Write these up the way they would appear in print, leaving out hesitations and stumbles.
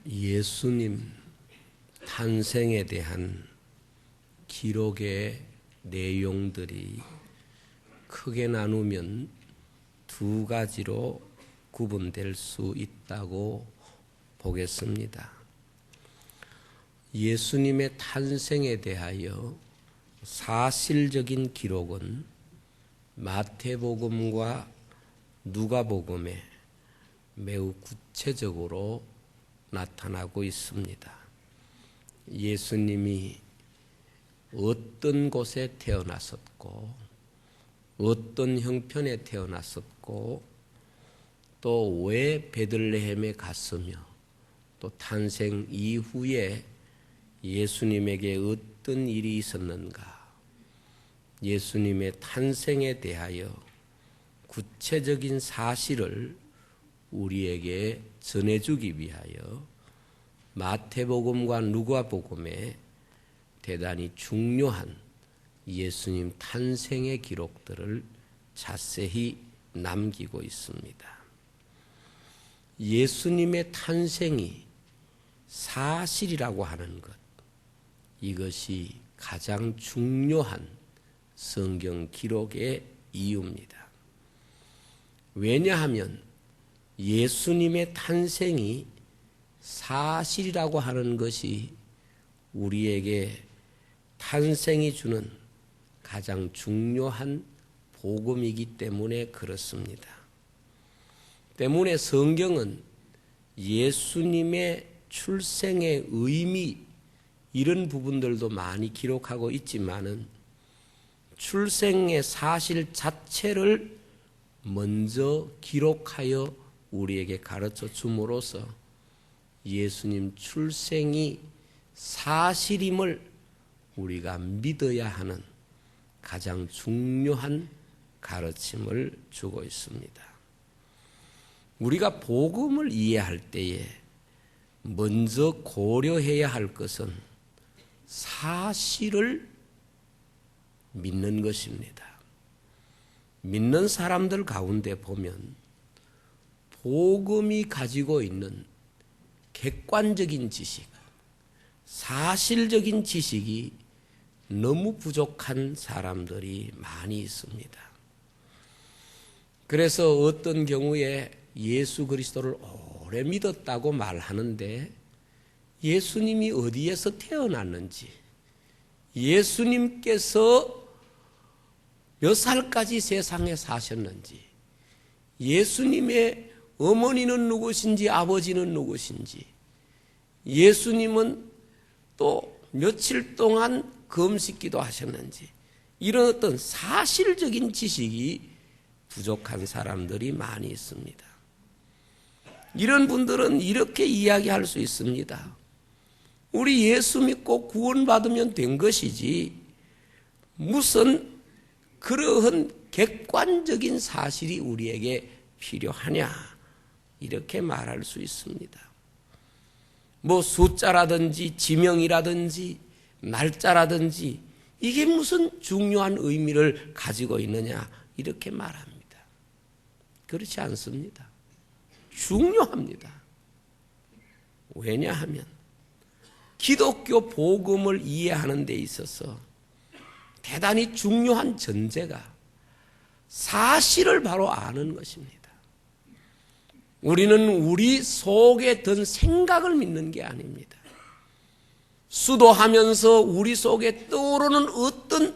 예수님 탄생에 대한 기록의 내용들이 크게 나누면 두 가지로 구분될 수 있다고 보겠습니다. 예수님의 탄생에 대하여 사실적인 기록은 마태복음과 누가복음에 매우 구체적으로 나타나고 있습니다. 예수님이 어떤 곳에 태어났었고, 어떤 형편에 태어났었고, 또 왜 베들레헴에 갔으며, 또 탄생 이후에 예수님에게 어떤 일이 있었는가, 예수님의 탄생에 대하여 구체적인 사실을 우리에게 전해주기 위하여 마태복음과 누가복음에 대단히 중요한 예수님 탄생의 기록들을 자세히 남기고 있습니다. 예수님의 탄생이 사실이라고 하는 것, 이것이 가장 중요한 성경 기록의 이유입니다. 왜냐하면 예수님의 탄생이 사실이라고 하는 것이 우리에게 탄생이 주는 가장 중요한 복음이기 때문에 그렇습니다. 때문에 성경은 예수님의 출생의 의미 이런 부분들도 많이 기록하고 있지만은 출생의 사실 자체를 먼저 기록하여 우리에게 가르쳐 줌으로써 예수님 출생이 사실임을 우리가 믿어야 하는 가장 중요한 가르침을 주고 있습니다. 우리가 복음을 이해할 때에 먼저 고려해야 할 것은 사실을 믿는 것입니다. 믿는 사람들 가운데 보면 복음이 가지고 있는 객관적인 지식, 사실적인 지식이 너무 부족한 사람들이 많이 있습니다. 그래서 어떤 경우에 예수 그리스도를 오래 믿었다고 말하는데 예수님이 어디에서 태어났는지, 예수님께서 몇 살까지 세상에 사셨는지, 예수님의 어머니는 누구신지 아버지는 누구신지, 예수님은 또 며칠 동안 금식기도 하셨는지, 이런 어떤 사실적인 지식이 부족한 사람들이 많이 있습니다. 이런 분들은 이렇게 이야기할 수 있습니다. 우리 예수 믿고 구원받으면 된 것이지 무슨 그러한 객관적인 사실이 우리에게 필요하냐, 이렇게 말할 수 있습니다. 뭐 숫자라든지 지명이라든지 날짜라든지 이게 무슨 중요한 의미를 가지고 있느냐, 이렇게 말합니다. 그렇지 않습니다. 중요합니다. 왜냐하면 기독교 복음을 이해하는 데 있어서 대단히 중요한 전제가 사실을 바로 아는 것입니다. 우리는 우리 속에 든 생각을 믿는 게 아닙니다. 수도하면서 우리 속에 떠오르는 어떤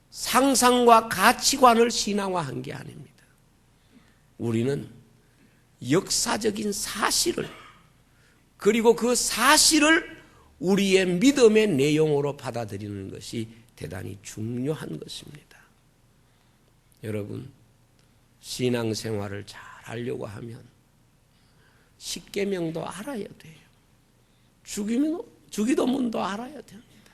상상과 가치관을 신앙화한 게 아닙니다. 우리는 역사적인 사실을, 그리고 그 사실을 우리의 믿음의 내용으로 받아들이는 것이 대단히 중요한 것입니다. 여러분, 신앙생활을 잘 하려고 하면 십계명도 알아야 돼요. 주기도문도 알아야 됩니다.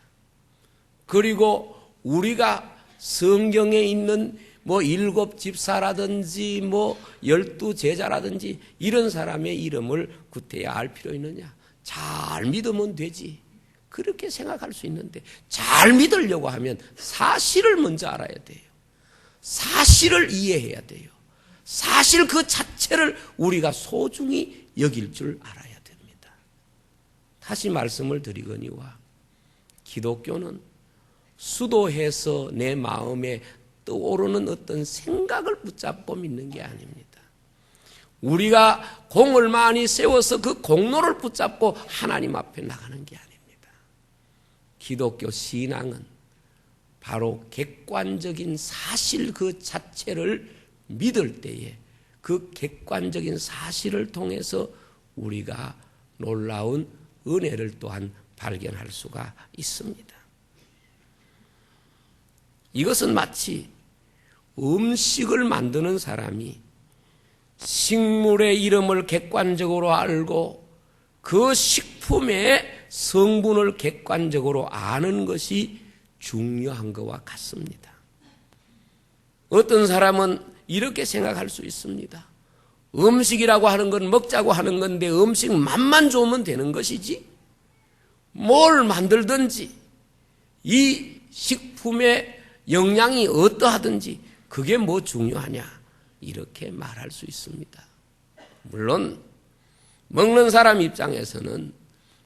그리고 우리가 성경에 있는 뭐 7 집사라든지 뭐 12 제자라든지 이런 사람의 이름을 구태여 알 필요 있느냐? 잘 믿으면 되지. 그렇게 생각할 수 있는데 잘 믿으려고 하면 사실을 먼저 알아야 돼요. 사실을 이해해야 돼요. 사실 그 자체를 우리가 소중히 여길 줄 알아야 됩니다. 다시 말씀을 드리거니와 기독교는 수도해서 내 마음에 떠오르는 어떤 생각을 붙잡고 믿는 게 아닙니다. 우리가 공을 많이 세워서 그 공로를 붙잡고 하나님 앞에 나가는 게 아닙니다. 기독교 신앙은 바로 객관적인 사실 그 자체를 믿을 때에 그 객관적인 사실을 통해서 우리가 놀라운 은혜를 또한 발견할 수가 있습니다. 이것은 마치 음식을 만드는 사람이 식물의 이름을 객관적으로 알고 그 식품의 성분을 객관적으로 아는 것이 중요한 것과 같습니다. 어떤 사람은 이렇게 생각할 수 있습니다. 음식이라고 하는 건 먹자고 하는 건데 음식 맛만 좋으면 되는 것이지 뭘 만들든지 이 식품의 영양이 어떠하든지 그게 뭐 중요하냐 이렇게 말할 수 있습니다. 물론 먹는 사람 입장에서는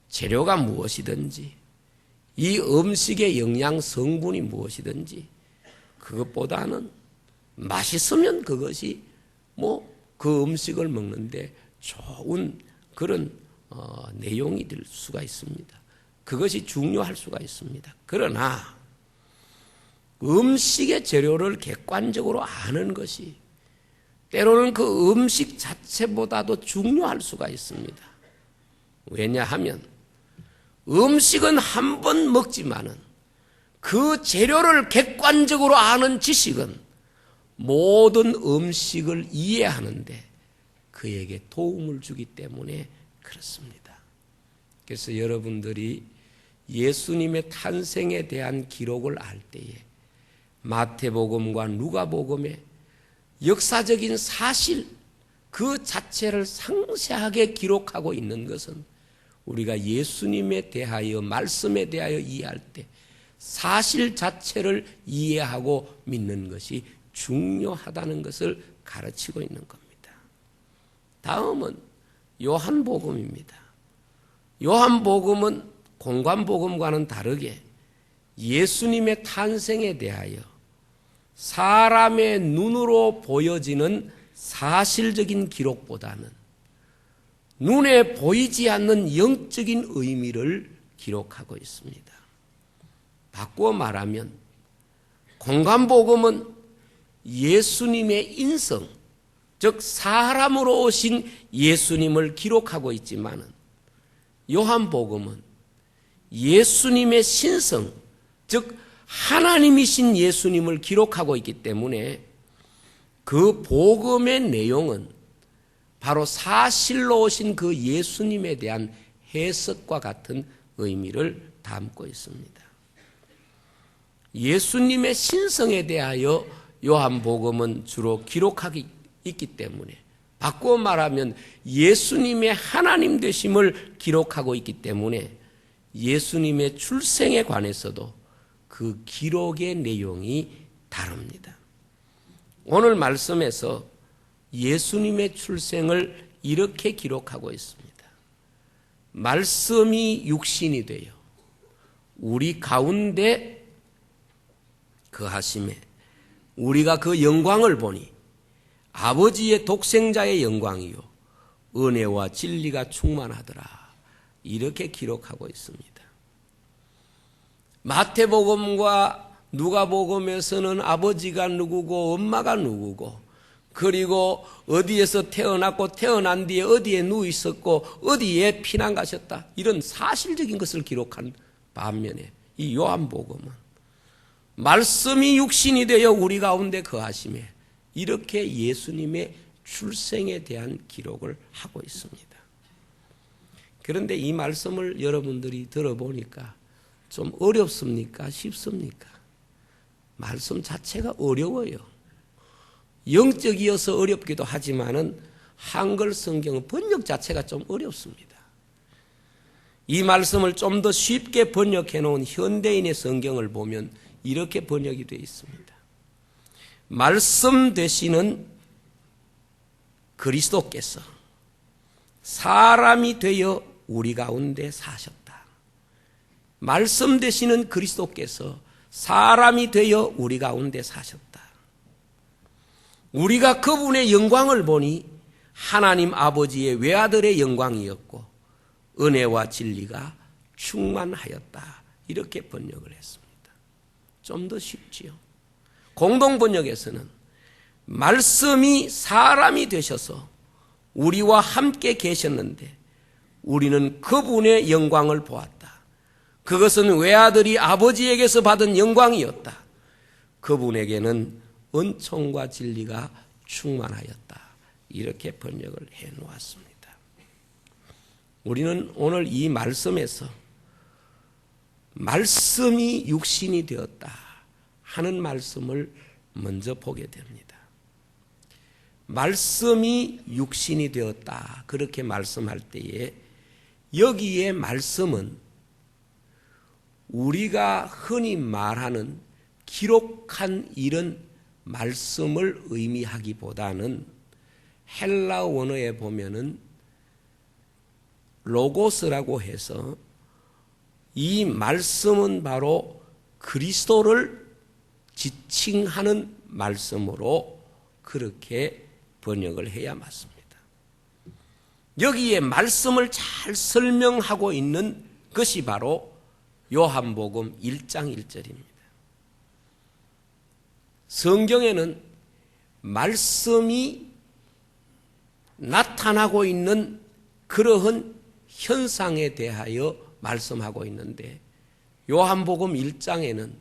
재료가 무엇이든지 이 음식의 영양 성분이 무엇이든지 그것보다는 맛있으면 그것이 뭐 그 음식을 먹는데 좋은 그런 내용이 될 수가 있습니다. 그것이 중요할 수가 있습니다. 그러나 음식의 재료를 객관적으로 아는 것이 때로는 그 음식 자체보다도 중요할 수가 있습니다. 왜냐하면 음식은 한 번 먹지만은 그 재료를 객관적으로 아는 지식은 모든 음식을 이해하는데 그에게 도움을 주기 때문에 그렇습니다. 그래서 여러분들이 예수님의 탄생에 대한 기록을 알 때에 마태복음과 누가복음의 역사적인 사실 그 자체를 상세하게 기록하고 있는 것은 우리가 예수님에 대하여 말씀에 대하여 이해할 때 사실 자체를 이해하고 믿는 것이 중요하다는 것을 가르치고 있는 겁니다. 다음은 요한복음입니다. 요한복음은 공관복음과는 다르게 예수님의 탄생에 대하여 사람의 눈으로 보여지는 사실적인 기록보다는 눈에 보이지 않는 영적인 의미를 기록하고 있습니다. 바꾸어 말하면 공관복음은 예수님의 인성, 즉 사람으로 오신 예수님을 기록하고 있지만 요한복음은 예수님의 신성, 즉 하나님이신 예수님을 기록하고 있기 때문에 그 복음의 내용은 바로 사실로 오신 그 예수님에 대한 해석과 같은 의미를 담고 있습니다. 예수님의 신성에 대하여 요한복음은 주로 기록하기 있기 때문에 바꾸어 말하면 예수님의 하나님 되심을 기록하고 있기 때문에 예수님의 출생에 관해서도 그 기록의 내용이 다릅니다. 오늘 말씀에서 예수님의 출생을 이렇게 기록하고 있습니다. 말씀이 육신이 되어 우리 가운데 거하심에 우리가 그 영광을 보니 아버지의 독생자의 영광이요 은혜와 진리가 충만하더라. 이렇게 기록하고 있습니다. 마태복음과 누가복음에서는 아버지가 누구고 엄마가 누구고 그리고 어디에서 태어났고 태어난 뒤에 어디에 누워 있었고 어디에 피난 가셨다 이런 사실적인 것을 기록한 반면에 이 요한복음은 말씀이 육신이 되어 우리 가운데 거하심에 이렇게 예수님의 출생에 대한 기록을 하고 있습니다. 그런데 이 말씀을 여러분들이 들어보니까 좀 어렵습니까? 쉽습니까? 말씀 자체가 어려워요. 영적이어서 어렵기도 하지만은 한글 성경 번역 자체가 좀 어렵습니다. 이 말씀을 좀 더 쉽게 번역해 놓은 현대인의 성경을 보면 이렇게 번역이 되어 있습니다. 말씀 되시는 그리스도께서 사람이 되어 우리 가운데 사셨다. 말씀 되시는 그리스도께서 사람이 되어 우리 가운데 사셨다. 우리가 그분의 영광을 보니 하나님 아버지의 외아들의 영광이었고 은혜와 진리가 충만하였다. 이렇게 번역을 했습니다. 좀 더 쉽지요. 공동 번역에서는 말씀이 사람이 되셔서 우리와 함께 계셨는데 우리는 그분의 영광을 보았다. 그것은 외아들이 아버지에게서 받은 영광이었다. 그분에게는 은총과 진리가 충만하였다. 이렇게 번역을 해 놓았습니다. 우리는 오늘 이 말씀에서 말씀이 육신이 되었다 하는 말씀을 먼저 보게 됩니다. 말씀이 육신이 되었다 그렇게 말씀할 때에 여기에 말씀은 우리가 흔히 말하는 기록한 이런 말씀을 의미하기보다는 헬라 원어에 보면은 로고스라고 해서 이 말씀은 바로 그리스도를 지칭하는 말씀으로 그렇게 번역을 해야 맞습니다. 여기에 말씀을 잘 설명하고 있는 것이 바로 요한복음 1장 1절입니다. 성경에는 말씀이 나타나고 있는 그러한 현상에 대하여 말씀하고 있는데 요한복음 1장에는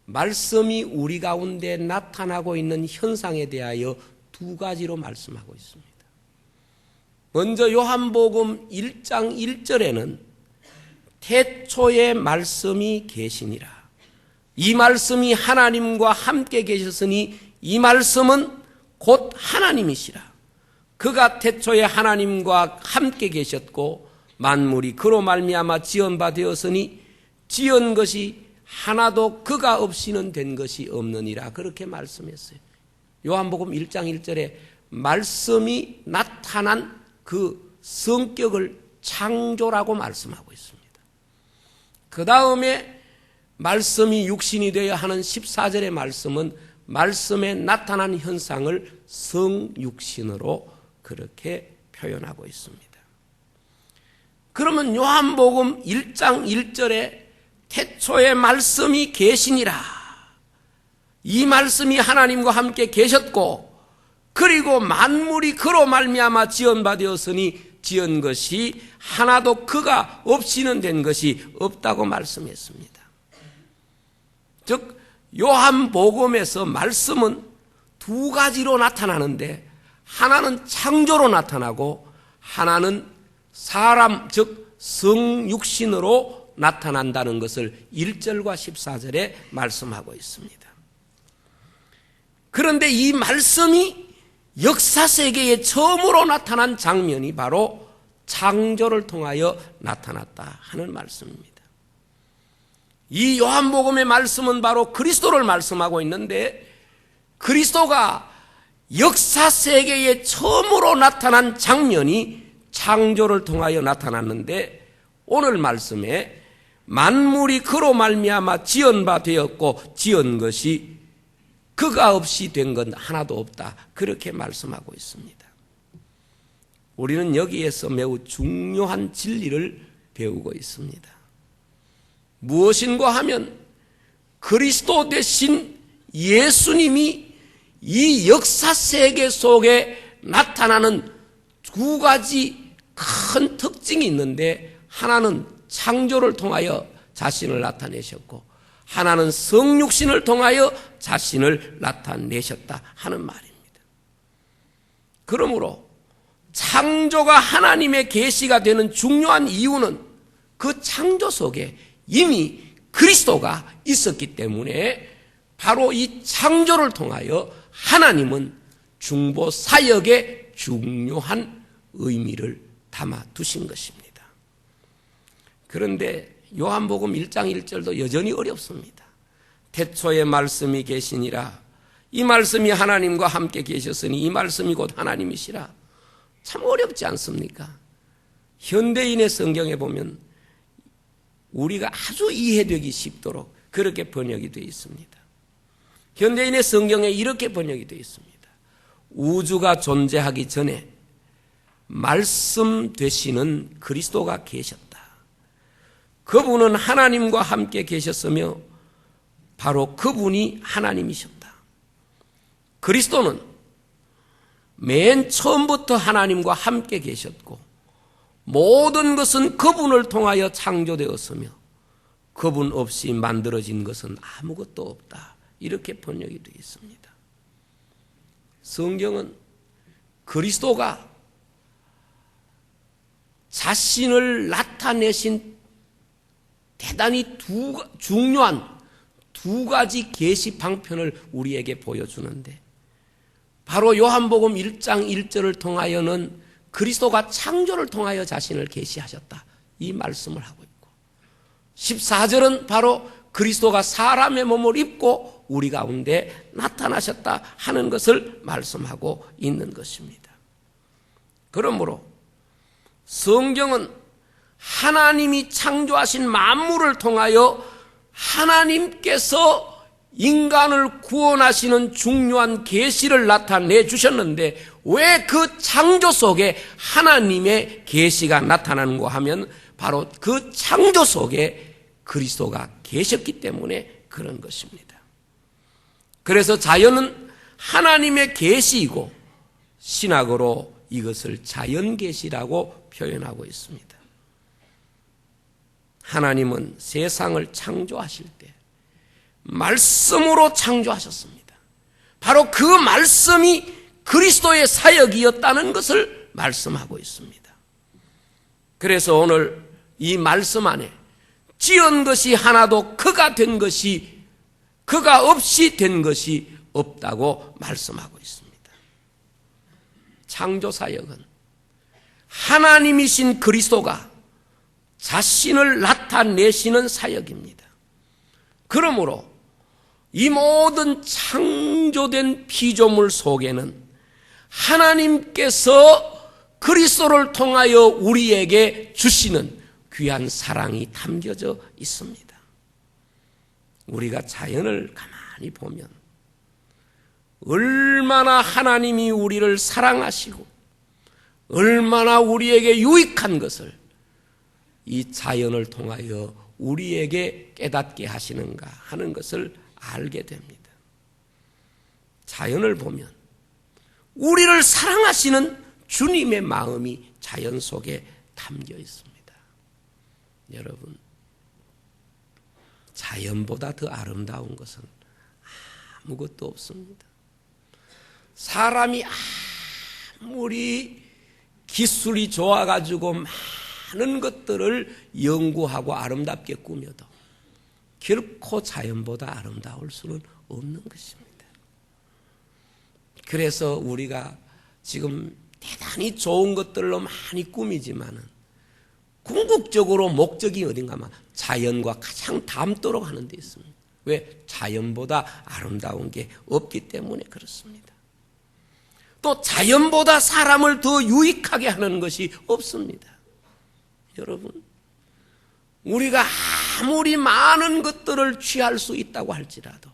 말씀이 우리 가운데 나타나고 있는 현상에 대하여 두 가지로 말씀하고 있습니다. 먼저 요한복음 1장 1절에는 태초에 말씀이 계시니라. 이 말씀이 하나님과 함께 계셨으니 이 말씀은 곧 하나님이시라. 그가 태초에 하나님과 함께 계셨고 만물이 그로 말미암아 지은 바 되었으니 지은 것이 하나도 그가 없이는 된 것이 없느니라. 그렇게 말씀했어요. 요한복음 1장 1절에 말씀이 나타난 그 성격을 창조라고 말씀하고 있습니다. 그 다음에 말씀이 육신이 되어야 하는 14절의 말씀은 말씀에 나타난 현상을 성육신으로 그렇게 표현하고 있습니다. 그러면 요한복음 1장 1절에 태초에 말씀이 계시니라. 이 말씀이 하나님과 함께 계셨고 그리고 만물이 그로 말미암아 지은 바 되었으니 지은 것이 하나도 그가 없이는 된 것이 없다고 말씀했습니다. 즉 요한복음에서 말씀은 두 가지로 나타나는데 하나는 창조로 나타나고 하나는 사람 즉 성육신으로 나타난다는 것을 1절과 14절에 말씀하고 있습니다. 그런데 이 말씀이 역사세계에 처음으로 나타난 장면이 바로 창조를 통하여 나타났다 하는 말씀입니다. 이 요한복음의 말씀은 바로 그리스도를 말씀하고 있는데 그리스도가 역사세계에 처음으로 나타난 장면이 창조를 통하여 나타났는데 오늘 말씀에 만물이 그로 말미암아 지은 바 되었고 지은 것이 그가 없이 된 건 하나도 없다. 그렇게 말씀하고 있습니다. 우리는 여기에서 매우 중요한 진리를 배우고 있습니다. 무엇인가 하면 그리스도 대신 예수님이 이 역사 세계 속에 나타나는 두 가지 큰 특징이 있는데 하나는 창조를 통하여 자신을 나타내셨고 하나는 성육신을 통하여 자신을 나타내셨다 하는 말입니다. 그러므로 창조가 하나님의 계시가 되는 중요한 이유는 그 창조 속에 이미 그리스도가 있었기 때문에 바로 이 창조를 통하여 하나님은 중보 사역에 중요한 의미를 담아 두신 것입니다. 그런데 요한복음 1장 1절도 여전히 어렵습니다. 태초에 말씀이 계시니라. 이 말씀이 하나님과 함께 계셨으니 이 말씀이 곧 하나님이시라. 참 어렵지 않습니까? 현대인의 성경에 보면 우리가 아주 이해되기 쉽도록 그렇게 번역이 되어 있습니다. 현대인의 성경에 이렇게 번역이 되어 있습니다. 우주가 존재하기 전에 말씀 되시는 그리스도가 계셨다. 그분은 하나님과 함께 계셨으며 바로 그분이 하나님이셨다. 그리스도는 맨 처음부터 하나님과 함께 계셨고 모든 것은 그분을 통하여 창조되었으며 그분 없이 만들어진 것은 아무것도 없다. 이렇게 번역이 되어 있습니다. 성경은 그리스도가 자신을 나타내신 대단히 중요한 두 가지 계시 방편을 우리에게 보여주는데 바로 요한복음 1장 1절을 통하여는 그리스도가 창조를 통하여 자신을 계시하셨다. 이 말씀을 하고 있고 14절은 바로 그리스도가 사람의 몸을 입고 우리 가운데 나타나셨다 하는 것을 말씀하고 있는 것입니다. 그러므로 성경은 하나님이 창조하신 만물을 통하여 하나님께서 인간을 구원하시는 중요한 계시를 나타내 주셨는데 왜 그 창조 속에 하나님의 계시가 나타나는가 하면 바로 그 창조 속에 그리스도가 계셨기 때문에 그런 것입니다. 그래서 자연은 하나님의 계시이고 신학으로 이것을 자연계시라고 표현하고 있습니다. 하나님은 세상을 창조하실 때 말씀으로 창조하셨습니다. 바로 그 말씀이 그리스도의 사역이었다는 것을 말씀하고 있습니다. 그래서 오늘 이 말씀 안에 지은 것이 하나도 그가 된 것이 그가 없이 된 것이 없다고 말씀하고 있습니다. 창조 사역은 하나님이신 그리스도가 자신을 나타내시는 사역입니다. 그러므로 이 모든 창조된 피조물 속에는 하나님께서 그리스도를 통하여 우리에게 주시는 귀한 사랑이 담겨져 있습니다. 우리가 자연을 가만히 보면 얼마나 하나님이 우리를 사랑하시고 얼마나 우리에게 유익한 것을 이 자연을 통하여 우리에게 깨닫게 하시는가 하는 것을 알게 됩니다. 자연을 보면 우리를 사랑하시는 주님의 마음이 자연 속에 담겨 있습니다. 여러분, 자연보다 더 아름다운 것은 아무것도 없습니다. 사람이 아무리 기술이 좋아가지고 많은 것들을 연구하고 아름답게 꾸며도 결코 자연보다 아름다울 수는 없는 것입니다. 그래서 우리가 지금 대단히 좋은 것들로 많이 꾸미지만은 궁극적으로 목적이 어딘가 하면 자연과 가장 닮도록 하는 데 있습니다. 왜? 자연보다 아름다운 게 없기 때문에 그렇습니다. 또 자연보다 사람을 더 유익하게 하는 것이 없습니다. 여러분, 우리가 아무리 많은 것들을 취할 수 있다고 할지라도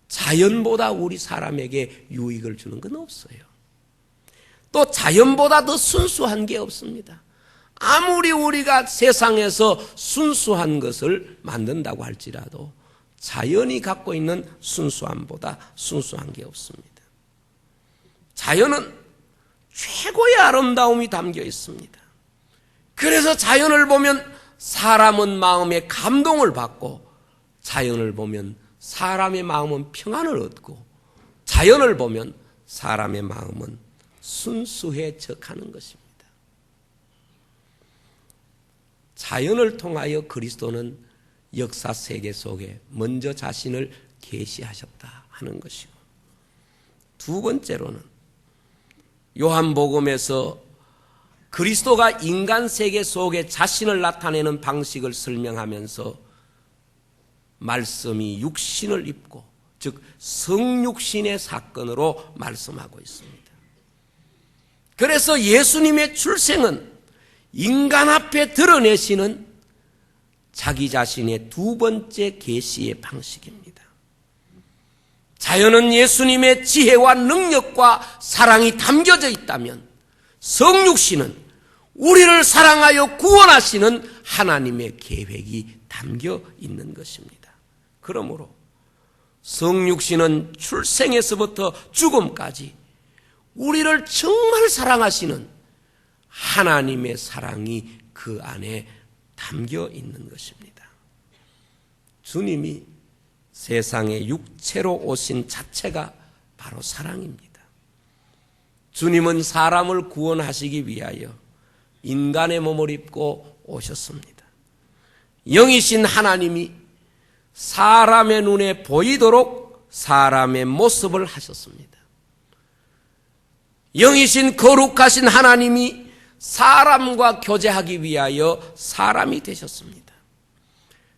자연보다 우리 사람에게 유익을 주는 건 없어요. 또 자연보다 더 순수한 게 없습니다. 아무리 우리가 세상에서 순수한 것을 만든다고 할지라도 자연이 갖고 있는 순수함보다 순수한 게 없습니다. 자연은 최고의 아름다움이 담겨 있습니다. 그래서 자연을 보면 사람은 마음에 감동을 받고 자연을 보면 사람의 마음은 평안을 얻고 자연을 보면 사람의 마음은 순수해져가는 것입니다. 자연을 통하여 그리스도는 역사 세계 속에 먼저 자신을 계시하셨다 하는 것이고, 두 번째로는 요한복음에서 그리스도가 인간 세계 속에 자신을 나타내는 방식을 설명하면서 말씀이 육신을 입고, 즉 성육신의 사건으로 말씀하고 있습니다. 그래서 예수님의 출생은 인간 앞에 드러내시는 자기 자신의 두 번째 계시의 방식입니다. 자연은 예수님의 지혜와 능력과 사랑이 담겨져 있다면 성육신은 우리를 사랑하여 구원하시는 하나님의 계획이 담겨 있는 것입니다. 그러므로 성육신은 출생에서부터 죽음까지 우리를 정말 사랑하시는 하나님의 사랑이 그 안에 담겨 있는 것입니다. 주님이 세상에 육체로 오신 자체가 바로 사랑입니다. 주님은 사람을 구원하시기 위하여 인간의 몸을 입고 오셨습니다. 영이신 하나님이 사람의 눈에 보이도록 사람의 모습을 하셨습니다. 영이신 거룩하신 하나님이 사람과 교제하기 위하여 사람이 되셨습니다.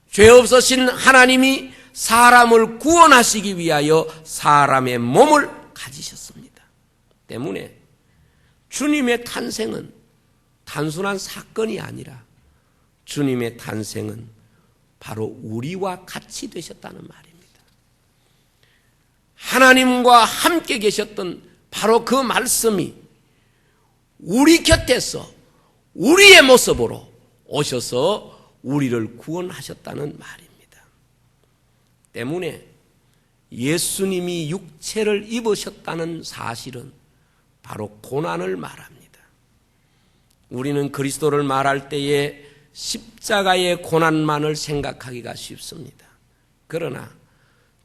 죄 없으신 하나님이 사람을 구원하시기 위하여 사람의 몸을 가지셨습니다. 때문에 주님의 탄생은 단순한 사건이 아니라 주님의 탄생은 바로 우리와 같이 되셨다는 말입니다. 하나님과 함께 계셨던 바로 그 말씀이 우리 곁에서 우리의 모습으로 오셔서 우리를 구원하셨다는 말입니다. 때문에 예수님이 육체를 입으셨다는 사실은 바로 고난을 말합니다. 우리는 그리스도를 말할 때에 십자가의 고난만을 생각하기가 쉽습니다. 그러나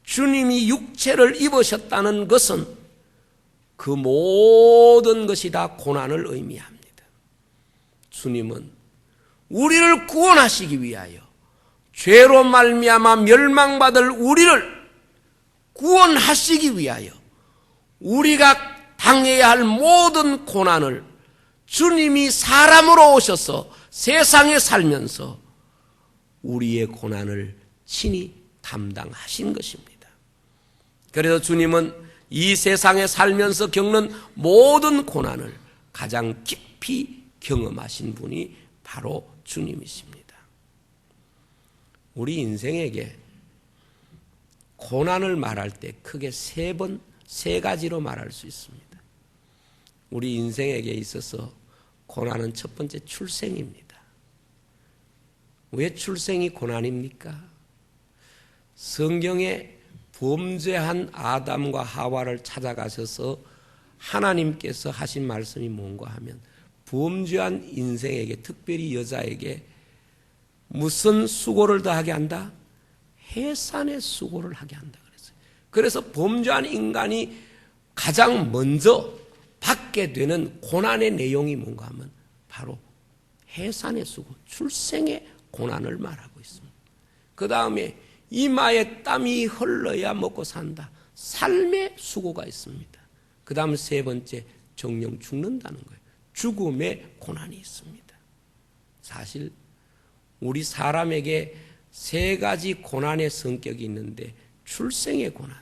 주님이 육체를 입으셨다는 것은 그 모든 것이 다 고난을 의미합니다. 주님은 우리를 구원하시기 위하여 죄로 말미암아 멸망받을 우리를 구원하시기 위하여 우리가 당해야 할 모든 고난을 주님이 사람으로 오셔서 세상에 살면서 우리의 고난을 친히 담당하신 것입니다. 그래서 주님은 이 세상에 살면서 겪는 모든 고난을 가장 깊이 경험하신 분이 바로 주님이십니다. 우리 인생에게 고난을 말할 때 크게 세 가지로 말할 수 있습니다. 우리 인생에게 있어서 고난은 첫 번째 출생입니다. 왜 출생이 고난입니까? 성경에 범죄한 아담과 하와를 찾아가셔서 하나님께서 하신 말씀이 뭔가 하면 범죄한 인생에게, 특별히 여자에게 무슨 수고를 더하게 한다? 해산의 수고를 하게 한다 그랬어요. 그래서 범죄한 인간이 가장 먼저 받게 되는 고난의 내용이 뭔가 하면 바로 해산의 수고, 출생의 고난을 말하고 있습니다. 그 다음에 이마에 땀이 흘러야 먹고 산다. 삶의 수고가 있습니다. 그 다음 세 번째, 정령 죽는다는 거예요. 죽음의 고난이 있습니다. 사실 우리 사람에게 세 가지 고난의 성격이 있는데 출생의 고난,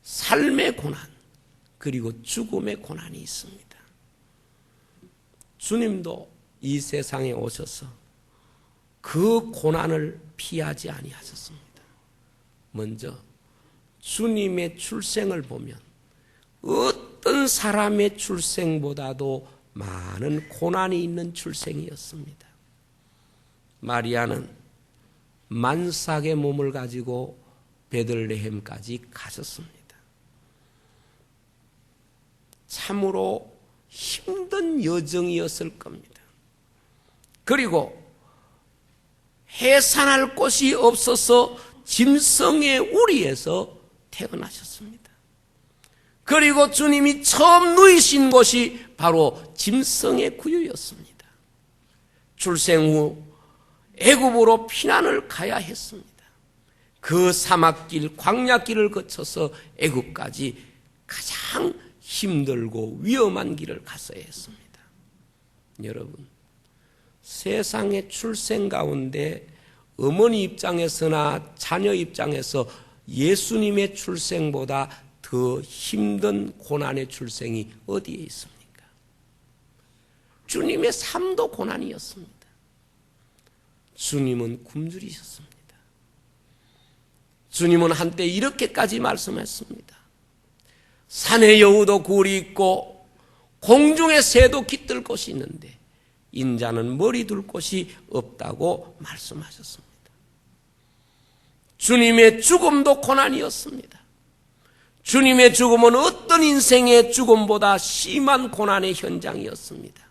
삶의 고난, 그리고 죽음의 고난이 있습니다. 주님도 이 세상에 오셔서 그 고난을 피하지 아니하셨습니다. 먼저 주님의 출생을 보면 어떤 사람의 출생보다도 많은 고난이 있는 출생이었습니다. 마리아는 만삭의 몸을 가지고 베들레헴까지 가셨습니다. 참으로 힘든 여정이었을 겁니다. 그리고 해산할 곳이 없어서 짐승의 우리에서 태어나셨습니다. 그리고 주님이 처음 누이신 곳이 바로 짐승의 구유였습니다. 출생 후 애굽으로 피난을 가야 했습니다. 그 사막길, 광야길을 거쳐서 애굽까지 가장 힘들고 위험한 길을 갔어야 했습니다. 여러분, 세상의 출생 가운데 어머니 입장에서나 자녀 입장에서 예수님의 출생보다 더 힘든 고난의 출생이 어디에 있습니까? 주님의 삶도 고난이었습니다. 주님은 굶주리셨습니다. 주님은 한때 이렇게까지 말씀했습니다. 산의 여우도 굴이 있고 공중의 새도 깃들 곳이 있는데 인자는 머리 둘 곳이 없다고 말씀하셨습니다. 주님의 죽음도 고난이었습니다. 주님의 죽음은 어떤 인생의 죽음보다 심한 고난의 현장이었습니다.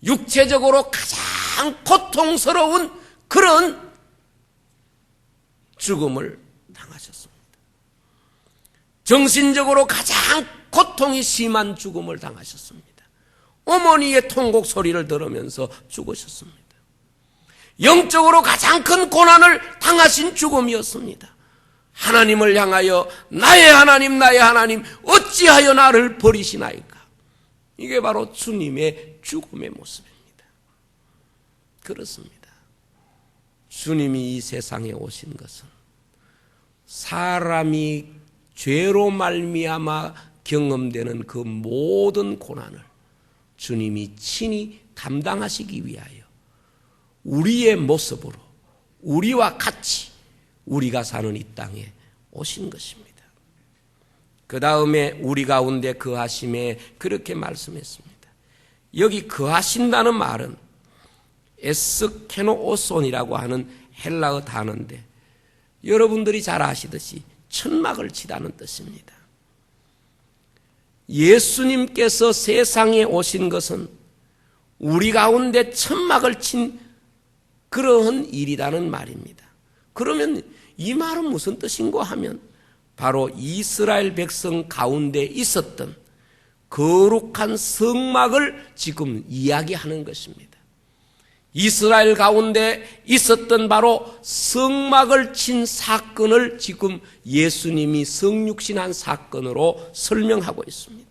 육체적으로 가장 고통스러운 그런 죽음을 당하셨습니다. 정신적으로 가장 고통이 심한 죽음을 당하셨습니다. 어머니의 통곡 소리를 들으면서 죽으셨습니다. 영적으로 가장 큰 고난을 당하신 죽음이었습니다. 하나님을 향하여 나의 하나님 어찌하여 나를 버리시나이까. 이게 바로 주님의 죽음의 모습입니다. 그렇습니다. 주님이 이 세상에 오신 것은 사람이 죄로 말미암아 경험되는 그 모든 고난을 주님이 친히 감당하시기 위하여 우리의 모습으로 우리와 같이 우리가 사는 이 땅에 오신 것입니다. 그 다음에 우리 가운데 거하심에 그렇게 말씀했습니다. 여기 거하신다는 말은 에스케노오손이라고 하는 헬라어 단어인데 여러분들이 잘 아시듯이 천막을 치다는 뜻입니다. 예수님께서 세상에 오신 것은 우리 가운데 천막을 친 그러한 일이라는 말입니다. 그러면 이 말은 무슨 뜻인가 하면 바로 이스라엘 백성 가운데 있었던 거룩한 성막을 지금 이야기하는 것입니다. 이스라엘 가운데 있었던 바로 성막을 친 사건을 지금 예수님이 성육신한 사건으로 설명하고 있습니다.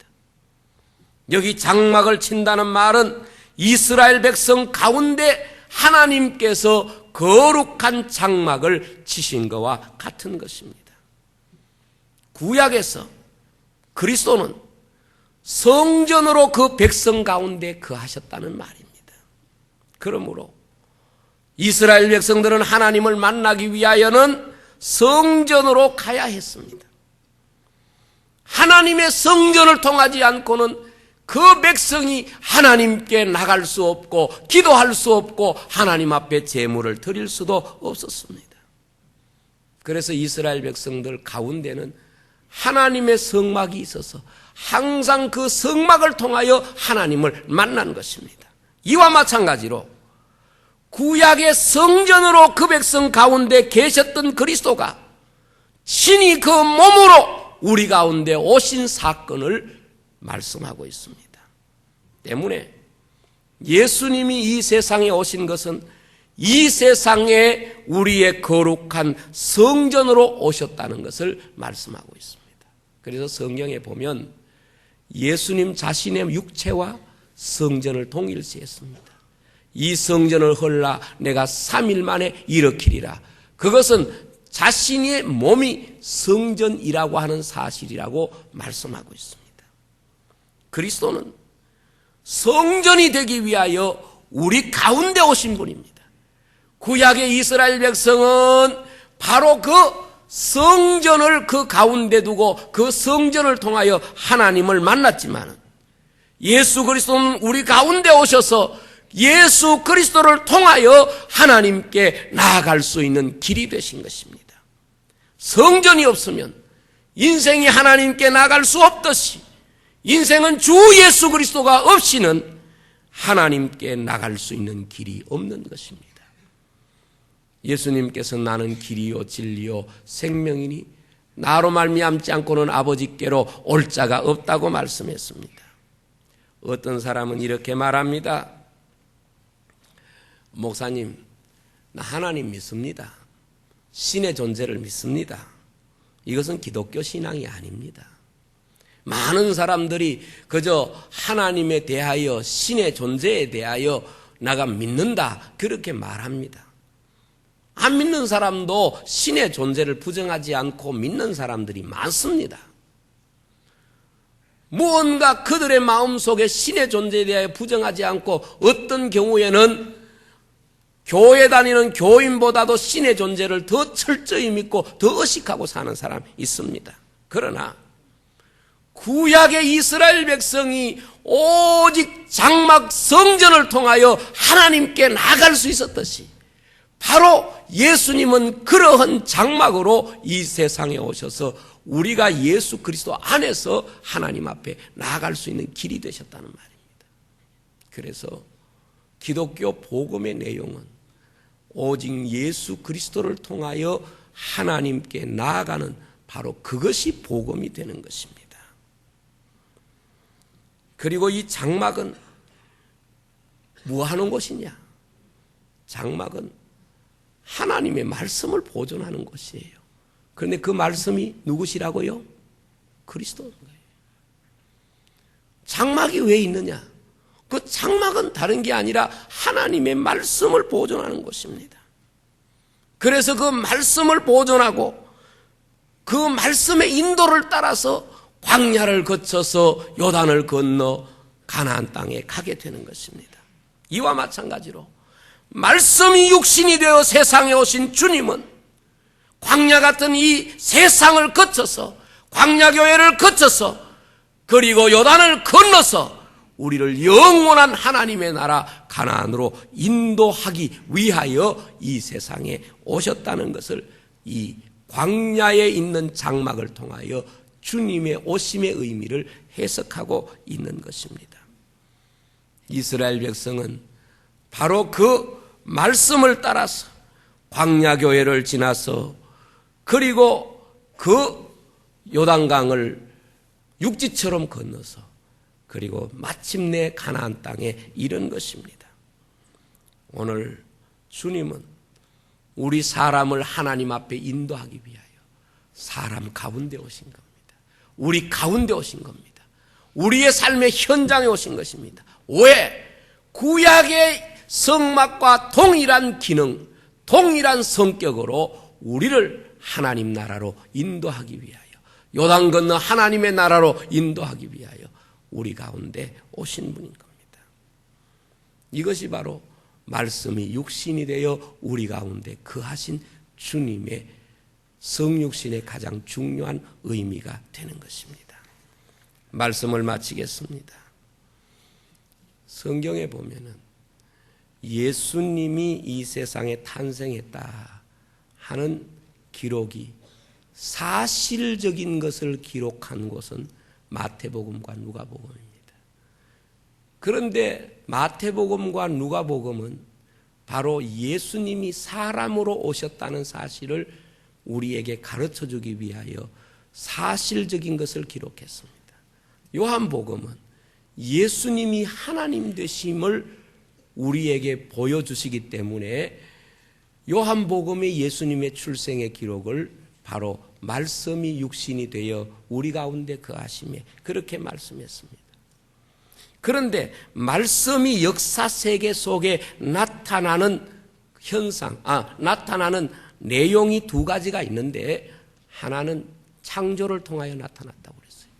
여기 장막을 친다는 말은 이스라엘 백성 가운데 하나님께서 거룩한 장막을 치신 것과 같은 것입니다. 구약에서 그리스도는 성전으로 그 백성 가운데 거하셨다는 말입니다. 그러므로 이스라엘 백성들은 하나님을 만나기 위하여는 성전으로 가야 했습니다. 하나님의 성전을 통하지 않고는 그 백성이 하나님께 나갈 수 없고 기도할 수 없고 하나님 앞에 제물을 드릴 수도 없었습니다. 그래서 이스라엘 백성들 가운데는 하나님의 성막이 있어서 항상 그 성막을 통하여 하나님을 만난 것입니다. 이와 마찬가지로 구약의 성전으로 그 백성 가운데 계셨던 그리스도가 친히 그 몸으로 우리 가운데 오신 사건을 말씀하고 있습니다. 때문에 예수님이 이 세상에 오신 것은 이 세상에 우리의 거룩한 성전으로 오셨다는 것을 말씀하고 있습니다. 그래서 성경에 보면 예수님 자신의 육체와 성전을 동일시했습니다. 이 성전을 헐라 내가 3일 만에 일으키리라. 그것은 자신의 몸이 성전이라고 하는 사실이라고 말씀하고 있습니다. 그리스도는 성전이 되기 위하여 우리 가운데 오신 분입니다. 구약의 이스라엘 백성은 바로 그 성전을 그 가운데 두고 그 성전을 통하여 하나님을 만났지만 예수 그리스도는 우리 가운데 오셔서 예수 그리스도를 통하여 하나님께 나아갈 수 있는 길이 되신 것입니다. 성전이 없으면 인생이 하나님께 나아갈 수 없듯이 인생은 주 예수 그리스도가 없이는 하나님께 나갈 수 있는 길이 없는 것입니다. 예수님께서 나는 길이요 진리요 생명이니 나로 말미암지 않고는 아버지께로 올 자가 없다고 말씀했습니다. 어떤 사람은 이렇게 말합니다. 목사님, 나 하나님 믿습니다. 신의 존재를 믿습니다. 이것은 기독교 신앙이 아닙니다. 많은 사람들이 그저 하나님에 대하여 신의 존재에 대하여 나가 믿는다 그렇게 말합니다. 안 믿는 사람도 신의 존재를 부정하지 않고 믿는 사람들이 많습니다. 무언가 그들의 마음속에 신의 존재에 대하여 부정하지 않고 어떤 경우에는 교회 다니는 교인보다도 신의 존재를 더 철저히 믿고 더 의식하고 사는 사람이 있습니다. 그러나 구약의 이스라엘 백성이 오직 장막 성전을 통하여 하나님께 나아갈 수 있었듯이 바로 예수님은 그러한 장막으로 이 세상에 오셔서 우리가 예수 그리스도 안에서 하나님 앞에 나아갈 수 있는 길이 되셨다는 말입니다. 그래서 기독교 복음의 내용은 오직 예수 그리스도를 통하여 하나님께 나아가는 바로 그것이 복음이 되는 것입니다. 그리고 이 장막은 뭐 하는 곳이냐? 장막은 하나님의 말씀을 보존하는 곳이에요. 그런데 그 말씀이 누구시라고요? 그리스도인 거예요. 장막이 왜 있느냐? 그 장막은 다른 게 아니라 하나님의 말씀을 보존하는 곳입니다. 그래서 그 말씀을 보존하고 그 말씀의 인도를 따라서 광야를 거쳐서 요단을 건너 가나안 땅에 가게 되는 것입니다. 이와 마찬가지로 말씀이 육신이 되어 세상에 오신 주님은 광야 같은 이 세상을 거쳐서 광야교회를 거쳐서 그리고 요단을 건너서 우리를 영원한 하나님의 나라 가나안으로 인도하기 위하여 이 세상에 오셨다는 것을 이 광야에 있는 장막을 통하여 주님의 오심의 의미를 해석하고 있는 것입니다. 이스라엘 백성은 바로 그 말씀을 따라서 광야교회를 지나서 그리고 그 요단강을 육지처럼 건너서 그리고 마침내 가나안 땅에 이른 것입니다. 오늘 주님은 우리 사람을 하나님 앞에 인도하기 위하여 사람 가운데 오신 겁니다. 우리 가운데 오신 겁니다. 우리의 삶의 현장에 오신 것입니다. 왜? 구약의 성막과 동일한 기능, 동일한 성격으로 우리를 하나님 나라로 인도하기 위하여 요단 건너 하나님의 나라로 인도하기 위하여 우리 가운데 오신 분인 겁니다. 이것이 바로 말씀이 육신이 되어 우리 가운데 거하신 주님의 성육신의 가장 중요한 의미가 되는 것입니다. 말씀을 마치겠습니다. 성경에 보면은 예수님이 이 세상에 탄생했다 하는 기록이 사실적인 것을 기록한 곳은 마태복음과 누가복음입니다. 그런데 마태복음과 누가복음은 바로 예수님이 사람으로 오셨다는 사실을 우리에게 가르쳐주기 위하여 사실적인 것을 기록했습니다. 요한복음은 예수님이 하나님 되심을 우리에게 보여주시기 때문에 요한복음의 예수님의 출생의 기록을 바로 말씀이 육신이 되어 우리 가운데 거하심에 그렇게 말씀했습니다. 그런데 말씀이 역사 세계 속에 나타나는 현상, 나타나는 내용이 두 가지가 있는데 하나는 창조를 통하여 나타났다고 그랬어요.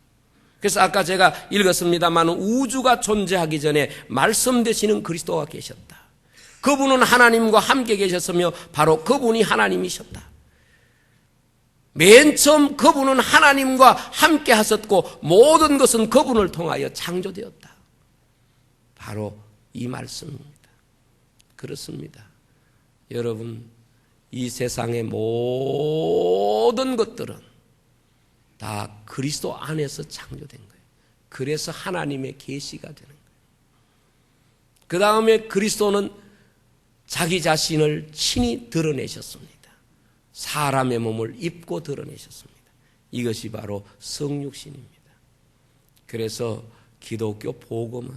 그래서 아까 제가 읽었습니다만 우주가 존재하기 전에 말씀 되시는 그리스도가 계셨다. 그분은 하나님과 함께 계셨으며 바로 그분이 하나님이셨다. 맨 처음 그분은 하나님과 함께 하셨고 모든 것은 그분을 통하여 창조되었다. 바로 이 말씀입니다. 그렇습니다. 여러분, 이 세상의 모든 것들은 다 그리스도 안에서 창조된 거예요. 그래서 하나님의 계시가 되는 거예요. 그 다음에 그리스도는 자기 자신을 친히 드러내셨습니다. 사람의 몸을 입고 드러내셨습니다. 이것이 바로 성육신입니다. 그래서 기독교 복음은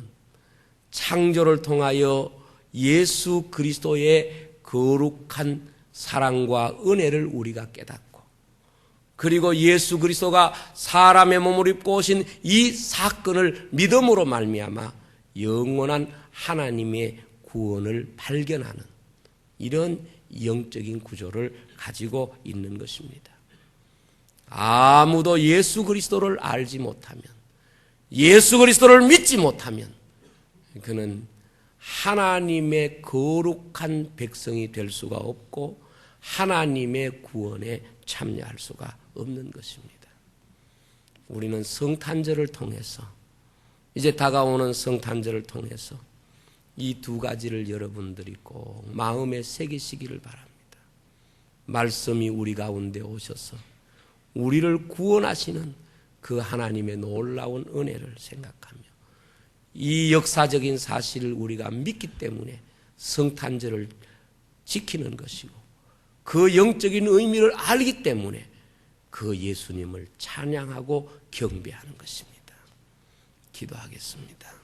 창조를 통하여 예수 그리스도의 거룩한 사랑과 은혜를 우리가 깨닫고 그리고 예수 그리스도가 사람의 몸을 입고 오신 이 사건을 믿음으로 말미암아 영원한 하나님의 구원을 발견하는 이런 영적인 구조를 가지고 있는 것입니다. 아무도 예수 그리스도를 알지 못하면 예수 그리스도를 믿지 못하면 그는 하나님의 거룩한 백성이 될 수가 없고 하나님의 구원에 참여할 수가 없는 것입니다. 우리는 성탄절을 통해서, 이제 다가오는 성탄절을 통해서 이 두 가지를 여러분들이 꼭 마음에 새기시기를 바랍니다. 말씀이 우리 가운데 오셔서 우리를 구원하시는 그 하나님의 놀라운 은혜를 생각하며 이 역사적인 사실을 우리가 믿기 때문에 성탄절을 지키는 것이고 그 영적인 의미를 알기 때문에 그 예수님을 찬양하고 경배하는 것입니다. 기도하겠습니다.